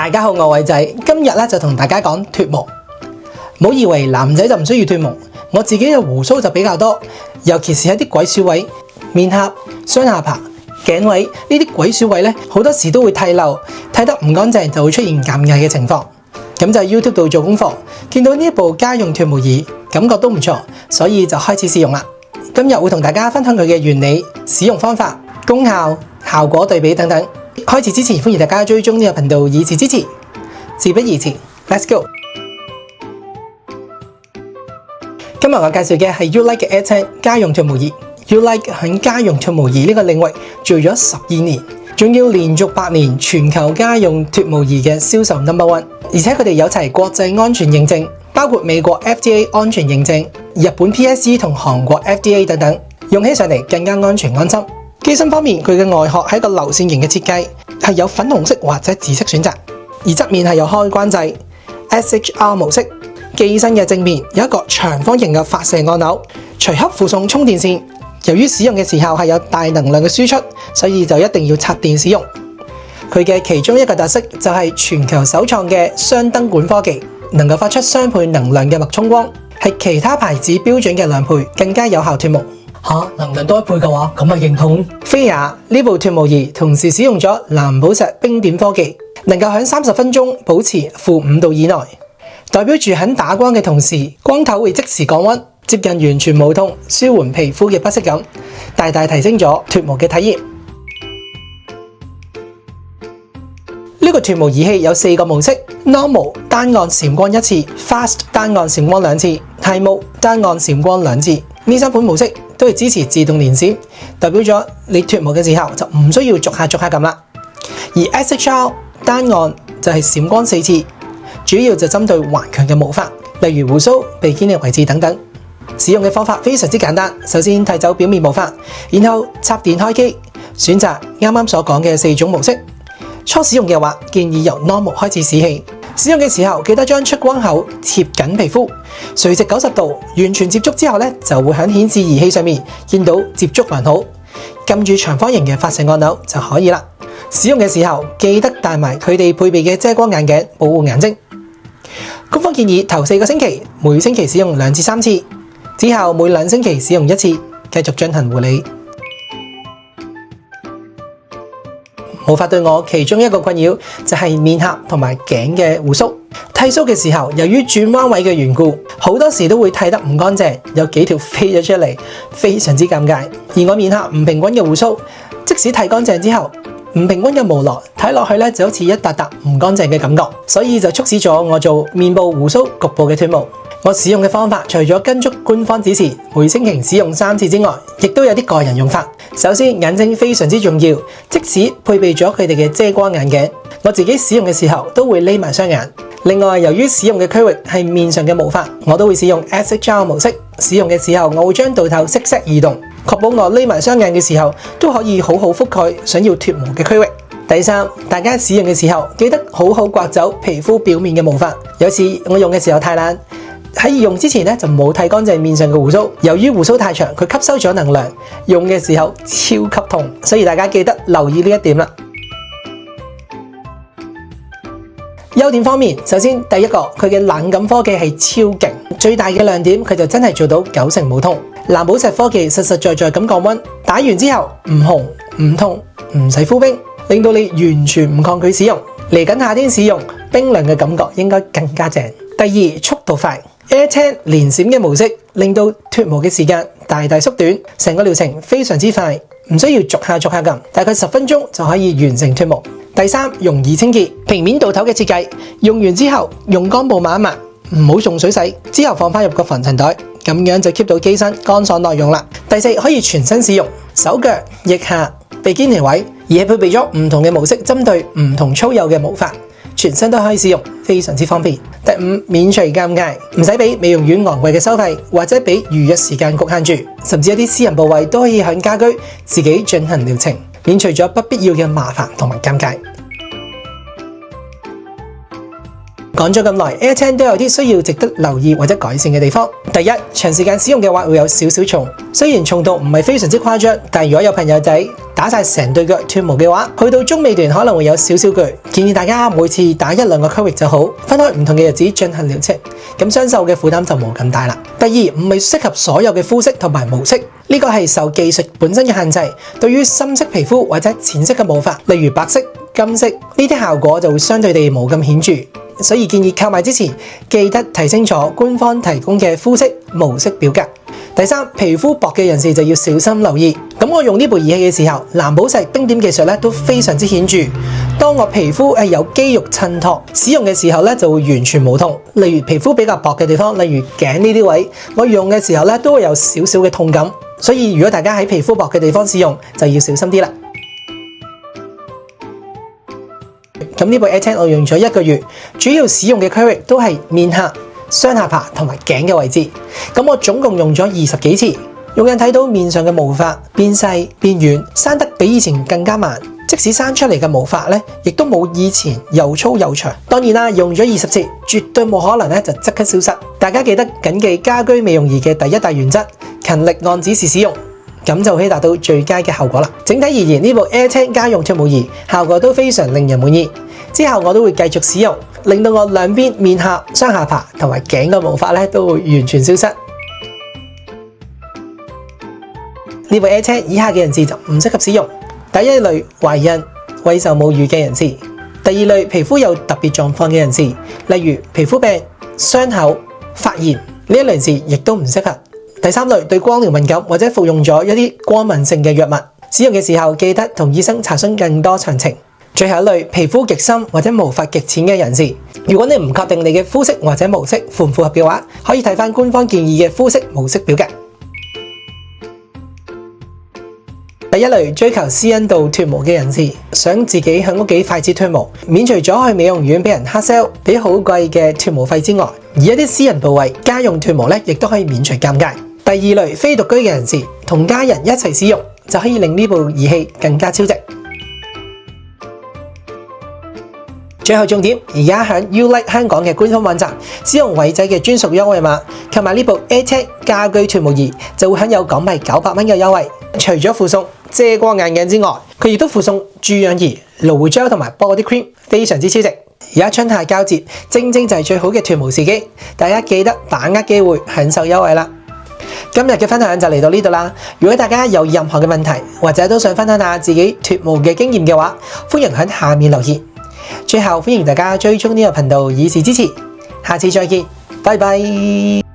大家好，我係偉仔，今日咧就同大家講脫毛。唔好以為男仔就唔需要脫毛，我自己嘅鬍鬚就比較多，尤其是喺啲鬼鼠位、面頰、雙下巴、頸位呢啲鬼鼠位咧，好多時都會剃漏，剃得唔乾淨就會出現尷尬嘅情況。咁就喺 YouTube 度做功課，見到呢一部家用脫毛儀，感覺都唔錯，所以就開始試用啦。今日會同大家分享佢嘅原理、使用方法、功效、效果對比等等。開始之前，歡迎大家追蹤呢個頻道以示支持。事不宜遲 ，Let's go！ 今日我介紹嘅係 Ulike 嘅 Air10 家用脫毛儀。Ulike 喺家用脫毛儀呢個領域做咗12年，仲要連續8年全球家用脫毛儀嘅銷售 No.1， 而且佢哋有齊國際安全認證，包括美國 FDA 安全認證、日本 PSE 同韓國 FDA 等等，用起上嚟更加安全安心。機身方面，佢嘅外殼係一個流線型嘅設計，係有粉紅色或者紫色選擇，而側面係有開關掣 SHR 模式。機身嘅正面有一個長方形嘅發射按鈕，隨刻附送充電線。由於使用嘅時候係有大能量嘅輸出，所以就一定要插電使用。佢嘅其中一個特色就係全球首創嘅雙燈管科技，能夠發出雙倍能量嘅脈衝光，係其他牌子標準嘅2倍，更加有效脫毛。能量多1倍嘅話，咁咪認同。菲亞呢部脫毛儀同時使用咗藍寶石冰點科技，能夠喺30分鐘保持-5度以內，代表住喺打光嘅同時，光頭會即時降溫，接近完全無痛，舒緩皮膚嘅不適感，大大提升咗脫毛嘅體驗。呢個脫毛儀器有4個模式 ：Normal 單按閃光1次 ，Fast 單按閃光2次 ，High Mode 單按閃光2次。呢3款模式都係支持自動連閃，代表咗你脫毛嘅時候就唔需要逐下撳啦。而 SHR 單按就係閃光4次，主要就針對頑強嘅毛髮，例如鬍鬚、鼻尖嘅位置等等。使用嘅方法非常之簡單，首先剃走表面毛髮，然後插電開機，選擇啱啱所講嘅4種模式。初使用嘅話，建議由 Normal 開始使起。使用嘅時候記得將出光口貼緊皮膚，垂直90度，完全接觸之後就會喺顯示儀器上面見到接觸還好，撳住長方形嘅發射按鈕就可以啦。使用嘅時候記得帶埋佢哋配備嘅遮光眼鏡保護眼睛。官方建議頭4個星期每星期使用2至3次，之後每2星期使用1次，繼續進行護理。毛髮對我其中一個困擾就係面頰同埋頸嘅鬍鬚。剃鬚嘅時候，由於轉彎位嘅緣故，好多時都會剃得唔乾淨，有幾條飛咗出嚟，非常之尷尬。而我面頰唔平均嘅鬍鬚，即使剃乾淨之後，唔平均嘅毛囊睇落去就好似一笪笪唔乾淨嘅感覺，所以就促使咗我做面部鬍鬚局部嘅脫毛。我使用嘅方法除咗跟足官方指示每星期使用3次之外，亦都有啲個人用法。首先，眼睛非常之重要，即使配備咗佢哋嘅遮光眼鏡，我自己使用嘅時候都會匿埋雙眼。另外，由於使用嘅區域係面上嘅毛髮，我都會使用 SHR 模式。使用嘅時候，我會將導頭色移動，確保我匿埋雙眼嘅時候都可以好好覆蓋想要脫毛嘅區域。第三，大家使用嘅時候記得好好刮走皮膚表面嘅毛髮。有次我用嘅時候太懶，喺用之前就冇剃乾淨面上嘅鬍鬚，由於鬍鬚太長，佢吸收咗能量，用嘅時候超級痛，所以大家記得留意呢一點啦。優點方面，首先第一個，佢嘅冷感科技係超勁，最大嘅亮點佢就真係做到9成冇痛。藍寶石科技實實在在咁降溫，打完之後唔紅唔痛，唔使敷冰，令到你完全唔抗拒使用。嚟緊夏天使用，冰涼嘅感覺應該更加正。第二，速度快。Air10 連閃嘅模式令到脫毛嘅時間大大縮短，成個療程非常之快，唔需要逐下撳，大概10分鐘就可以完成脫毛。第三，容易清潔，平面導頭嘅設計，用完之後用乾布抹一抹，唔好用水洗，之後放翻入個防塵袋，咁樣就 keep 到機身乾爽耐用啦。第四，可以全身使用，手腳、腋下、鼻肩條位，而係配備咗唔同嘅模式，針對唔同粗幼嘅毛髮。全身都可以使用，非常之方便。第五，免除尷尬，唔使俾美容院昂貴嘅收費，或者俾預約時間局限住，甚至一啲私人部位都可以喺家居自己進行療程，免除咗不必要嘅麻煩同埋尷尬。講咗咁耐 ，Air10 都有啲需要值得留意或者改善嘅地方。第一，長時間使用嘅話會有少少重，雖然重度唔係非常之誇張，但如果有朋友仔打晒成對腳脫毛嘅話，去到中尾段可能會有少少攰，建議大家每次打1、2個區域就好，分開唔同嘅日子進行療程，咁雙手嘅負擔就冇咁大啦。第二，唔係適合所有嘅膚色同埋毛色，呢個係受技術本身嘅限制，對於深色皮膚或者淺色嘅毛髮，例如白色、金色呢啲效果就會相對地冇咁顯著。所以建議購買之前記得睇清楚官方提供嘅膚色、毛色表格。第三，皮膚薄嘅人士就要小心留意。咁我用呢部儀器嘅時候，藍寶石冰點技術咧都非常之顯著。當我皮膚係有肌肉襯托，使用嘅時候咧就會完全冇痛。例如皮膚比較薄嘅地方，例如頸呢啲位，我用嘅時候咧都會有少少嘅痛感。所以如果大家喺皮膚薄嘅地方使用，就要小心啲啦。咁呢部 AirTag 我用咗1個月，主要使用嘅區域都係面頰、雙下巴同埋頸嘅位置。咁我總共用咗20幾次，用眼睇到面上嘅毛髮變細變軟，生得比以前更加慢。即使生出嚟嘅毛髮咧，亦都冇以前又粗又長。當然啦，用咗20次，絕對冇可能咧就即刻消失。大家記得謹記家居美容儀嘅第1大原則：勤力按指示使用。咁就可以達到最佳嘅效果啦。整體而言，呢部 AirTag 家用脫毛儀效果都非常令人滿意。之後我都會繼續使用，令到我兩邊面頰、雙下巴同埋頸嘅毛髮咧都會完全消失。呢部 AirTag 以下嘅人士就唔適合使用：第一類懷孕、餵受母乳嘅人士；第二類皮膚有特別狀況嘅人士，例如皮膚病、傷口、發炎呢一類人士亦都唔適合。第三類對光療敏感或者服用咗一啲光敏性嘅藥物，使用嘅時候記得同醫生查詢更多詳情。最後一類皮膚極深或者毛髮極淺嘅人士，如果你唔確定你嘅膚色或者毛色符唔符合嘅話，可以睇返官方建議嘅膚色毛色表格。第一類追求私隱度脫毛嘅人士，想自己喺屋企快捷脫毛，免除咗去美容院俾人黑 sell、俾好貴嘅脫毛費之外，而一啲私人部位家用脫毛咧，亦都可以免除尷尬。第二類非獨居嘅人士，同家人一齊使用就可以令呢部儀器更加超值。最後重點，而家喺 YouLike 香港嘅官方網站使用偉仔嘅專屬優惠碼，購買呢部 AirTag 家居脫毛儀就會享有港幣900蚊嘅優惠。除咗附送遮光眼鏡之外，佢亦都附送注氧儀、蘆薈 gel 同埋 body cream， 非常之超值。而家春夏交接，正正就係最好嘅脫毛時機，大家記得把握機會，享受優惠啦！今日嘅分享就嚟到呢度啦。如果大家有任何嘅問題，或者都想分享下自己脫毛嘅經驗嘅話，歡迎喺下面留言。最後歡迎大家追蹤呢個頻道以示支持。下次再見，拜拜。